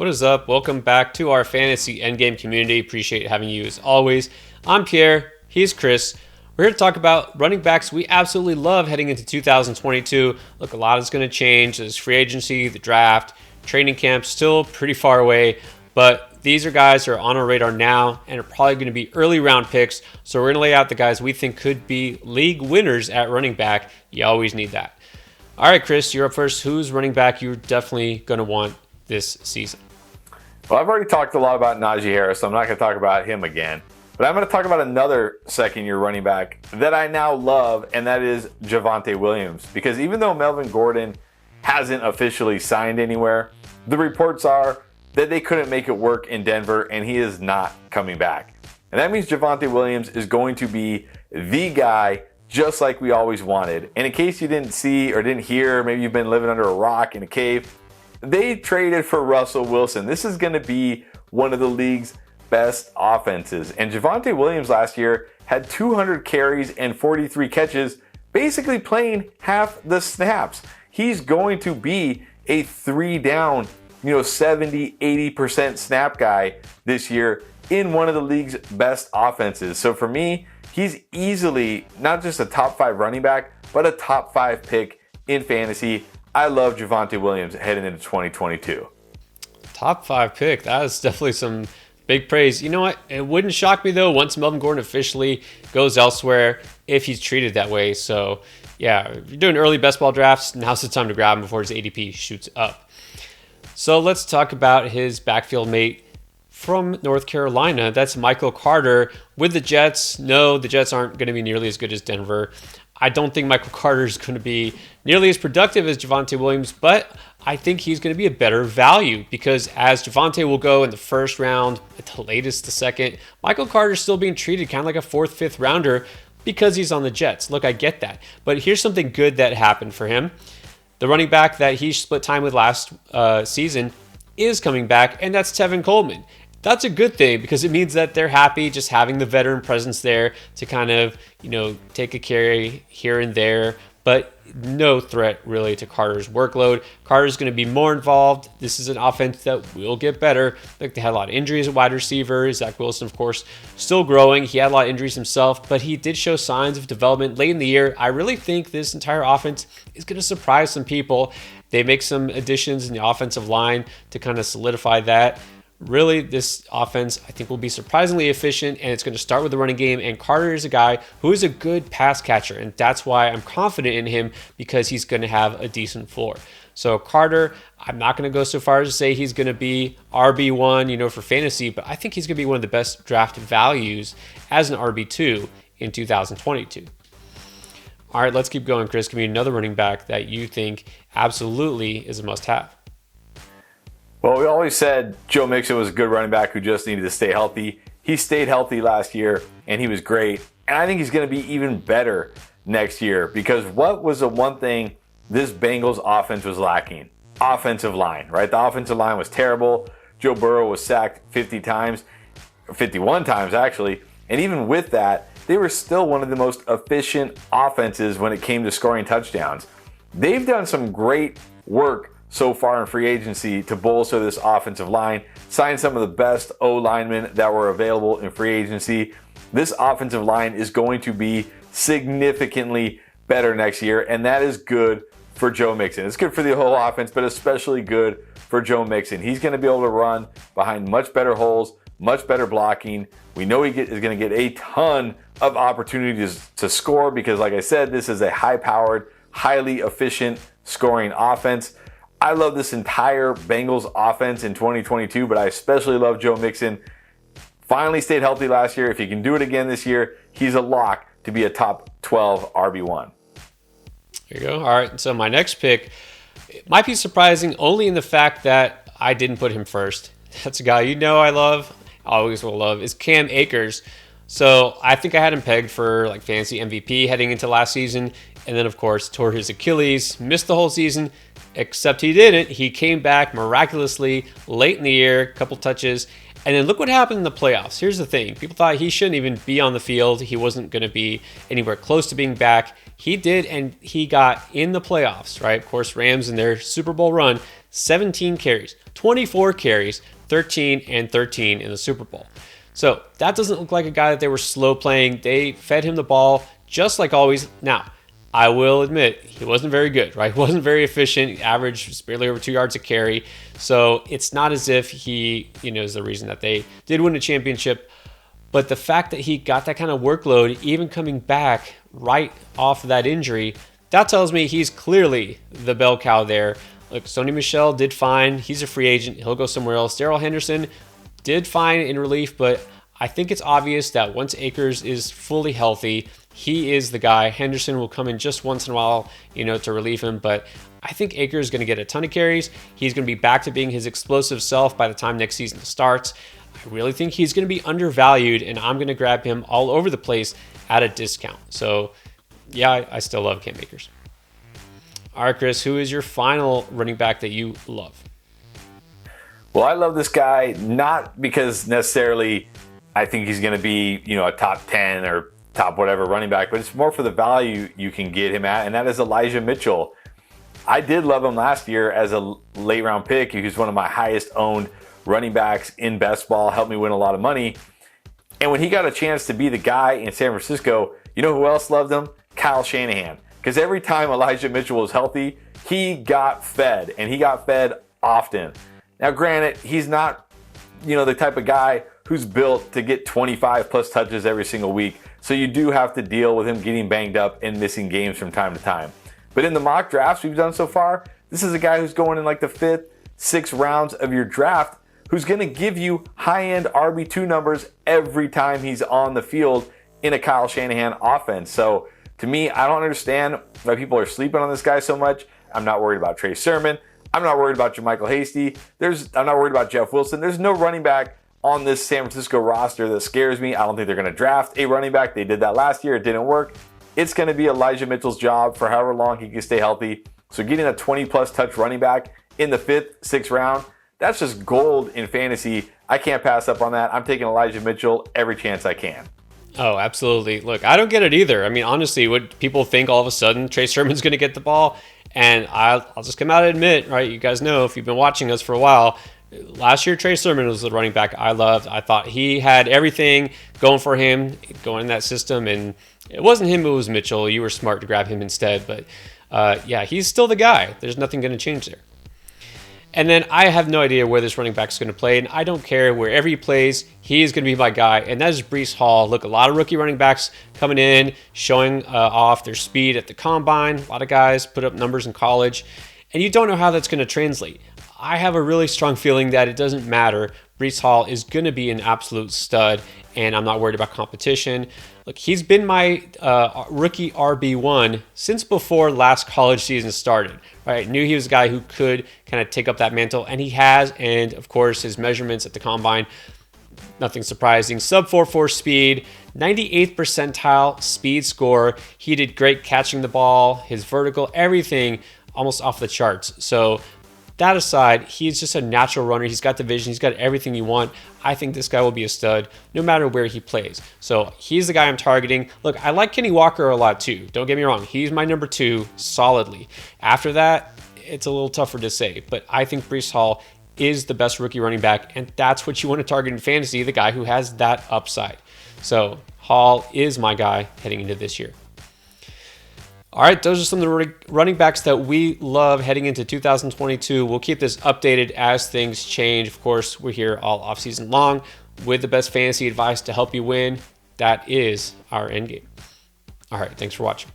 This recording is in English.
What is up? Welcome back to our fantasy endgame community. Appreciate having you as always. I'm Pierre. He's Chris. We're here to talk about running backs we absolutely love heading into 2022. Look, a lot is going to change. There's free agency, the draft, training camp, still pretty far away. But these are guys who are on our radar now and are probably going to be early round picks. So we're going to lay out the guys we think could be league winners at running back. You always need that. All right, Chris, you're up first. Who's running back you're definitely going to want this season? Well, I've already talked a lot about Najee Harris, so I'm not going to talk about him again. But I'm going to talk about another second-year running back that I now love, and that is Javonte Williams. Because even though Melvin Gordon hasn't officially signed anywhere, the reports are that they couldn't make it work in Denver, and he is not coming back. And that means Javonte Williams is going to be the guy just like we always wanted. And in case you didn't see or didn't hear, maybe you've been living under a rock in a cave, they traded for Russell Wilson. This is going to be one of the league's best offenses. And Javonte Williams last year had 200 carries and 43 catches, basically playing half the snaps. He's going to be a 3-down, 70, 80% snap guy this year in one of the league's best offenses. So for me, he's easily not just a top 5 running back, but a top 5 pick in fantasy. I love Javonte Williams heading into 2022. Top 5 pick. That is definitely some big praise. You know what? It wouldn't shock me, though, once Melvin Gordon officially goes elsewhere if he's treated that way. So, yeah, if you're doing early best ball drafts, now's the time to grab him before his ADP shoots up. So let's talk about his backfield mate from North Carolina. That's Michael Carter with the Jets. No, the Jets aren't going to be nearly as good as Denver. I don't think Michael Carter is going to be nearly as productive as Javonte Williams, but I think he's going to be a better value because as Javonte will go in the first round, at the latest the second, Michael Carter is still being treated kind of like a 4th, 5th rounder because he's on the Jets. Look, I get that. But here's something good that happened for him. The running back that he split time with last season is coming back, and that's Tevin Coleman. That's a good thing because it means that they're happy just having the veteran presence there to kind of, take a carry here and there, but no threat really to Carter's workload. Carter's going to be more involved. This is an offense that will get better. Like they had a lot of injuries at wide receiver. Zach Wilson, of course, still growing. He had a lot of injuries himself, but he did show signs of development late in the year. I really think this entire offense is going to surprise some people. They make some additions in the offensive line to kind of solidify that. Really, this offense, I think, will be surprisingly efficient, and it's going to start with the running game. And Carter is a guy who is a good pass catcher, and that's why I'm confident in him because he's going to have a decent floor. So Carter, I'm not going to go so far as to say he's going to be RB1, for fantasy, but I think he's going to be one of the best draft values as an RB2 in 2022. All right, let's keep going, Chris. Give me another running back that you think absolutely is a must-have. Well, we always said Joe Mixon was a good running back who just needed to stay healthy. He stayed healthy last year, and he was great. And I think he's going to be even better next year because what was the one thing this Bengals offense was lacking? Offensive line, right? The offensive line was terrible. Joe Burrow was sacked 50 times, 51 times actually. And even with that, they were still one of the most efficient offenses when it came to scoring touchdowns. They've done some great work so far in free agency to bolster this offensive line, signed some of the best O-linemen that were available in free agency. This offensive line is going to be significantly better next year, and that is good for Joe Mixon. It's good for the whole offense, but especially good for Joe Mixon. He's going to be able to run behind much better holes, much better blocking. We know he is going to get a ton of opportunities to score because, like I said, this is a high-powered, highly efficient scoring offense. I love this entire Bengals offense in 2022, but I especially love Joe Mixon. Finally stayed healthy last year. If he can do it again this year, he's a lock to be a top 12 RB1. There you go. All right, so my next pick might be surprising only in the fact that I didn't put him first. That's a guy I love, always will love, is Cam Akers. So I think I had him pegged for like fantasy MVP heading into last season. And then, of course, tore his Achilles, missed the whole season, except he didn't. He came back miraculously late in the year, a couple touches. And then look what happened in the playoffs. Here's the thing. People thought he shouldn't even be on the field. He wasn't going to be anywhere close to being back. He did, and he got in the playoffs, right? Of course, Rams in their Super Bowl run, 17 carries, 24 carries, 13 and 13 in the Super Bowl. So that doesn't look like a guy that they were slow playing. They fed him the ball just like always. Now, I will admit he wasn't very good, right? He wasn't very efficient. He averaged barely over 2 yards a carry. So it's not as if he, is the reason that they did win a championship. But the fact that he got that kind of workload, even coming back right off of that injury, that tells me he's clearly the bell cow there. Look, Sony Michel did fine. He's a free agent. He'll go somewhere else. Darrell Henderson did fine in relief, but I think it's obvious that once Akers is fully healthy, he is the guy. Henderson will come in just once in a while, to relieve him, but I think Akers is going to get a ton of carries. He's going to be back to being his explosive self by the time next season starts. I really think he's going to be undervalued, and I'm going to grab him all over the place at a discount. So, yeah, I still love Cam Akers. All right, Chris, who is your final running back that you love? Well, I love this guy, not because necessarily I think he's going to be, a top 10 or top whatever running back, but it's more for the value you can get him at, and that is Elijah Mitchell. I did love him last year as a late round pick. He was one of my highest owned running backs in best ball, helped me win a lot of money. And when he got a chance to be the guy in San Francisco, you know who else loved him? Kyle Shanahan. Because every time Elijah Mitchell was healthy, he got fed, and he got fed often. Now, granted, he's not, the type of guy who's built to get 25 plus touches every single week. So you do have to deal with him getting banged up and missing games from time to time. But in the mock drafts we've done so far, this is a guy who's going in like the 5th, 6th rounds of your draft, who's going to give you high-end RB2 numbers every time he's on the field in a Kyle Shanahan offense. So to me, I don't understand why people are sleeping on this guy so much. I'm not worried about Trey Sermon. I'm not worried about JaMychal Hasty. I'm not worried about Jeff Wilson. There's no running back on this San Francisco roster that scares me. I don't think they're going to draft a running back. They did that last year. It didn't work. It's going to be Elijah Mitchell's job for however long he can stay healthy. So getting a 20-plus touch running back in the 5th, 6th round, that's just gold in fantasy. I can't pass up on that. I'm taking Elijah Mitchell every chance I can. Oh, absolutely. Look, I don't get it either. I mean, honestly, would people think all of a sudden Trey Sermon's going to get the ball? And I'll just come out and admit, right, you guys know if you've been watching us for a while, last year Trey Sermon was the running back I loved. I thought he had everything going for him, going in that system, and it wasn't him, it was Mitchell. You were smart to grab him instead, but yeah, he's still the guy. There's nothing going to change there. And then I have no idea where this running back is going to play, and I don't care. Wherever he plays, he is going to be my guy, and that is Breece Hall. Look, a lot of rookie running backs coming in, showing off their speed at the combine. A lot of guys put up numbers in college, and you don't know how that's going to translate. I have a really strong feeling that it doesn't matter. Breece Hall is going to be an absolute stud, and I'm not worried about competition. Look, he's been my rookie RB1 since before last college season started. Right, knew he was a guy who could kind of take up that mantle, and he has. And of course, his measurements at the combine, nothing surprising. Sub 4.4 speed, 98th percentile speed score. He did great catching the ball, his vertical, everything almost off the charts. So that aside, he's just a natural runner. He's got the vision. He's got everything you want. I think this guy will be a stud no matter where he plays. So he's the guy I'm targeting. Look, I like Kenny Walker a lot too. Don't get me wrong. He's my number 2 solidly. After that, it's a little tougher to say. But I think Breece Hall is the best rookie running back, and that's what you want to target in fantasy, the guy who has that upside. So Hall is my guy heading into this year. All right, those are some of the running backs that we love heading into 2022. We'll keep this updated as things change. Of course, we're here all offseason long with the best fantasy advice to help you win. That is our end game. All right, thanks for watching.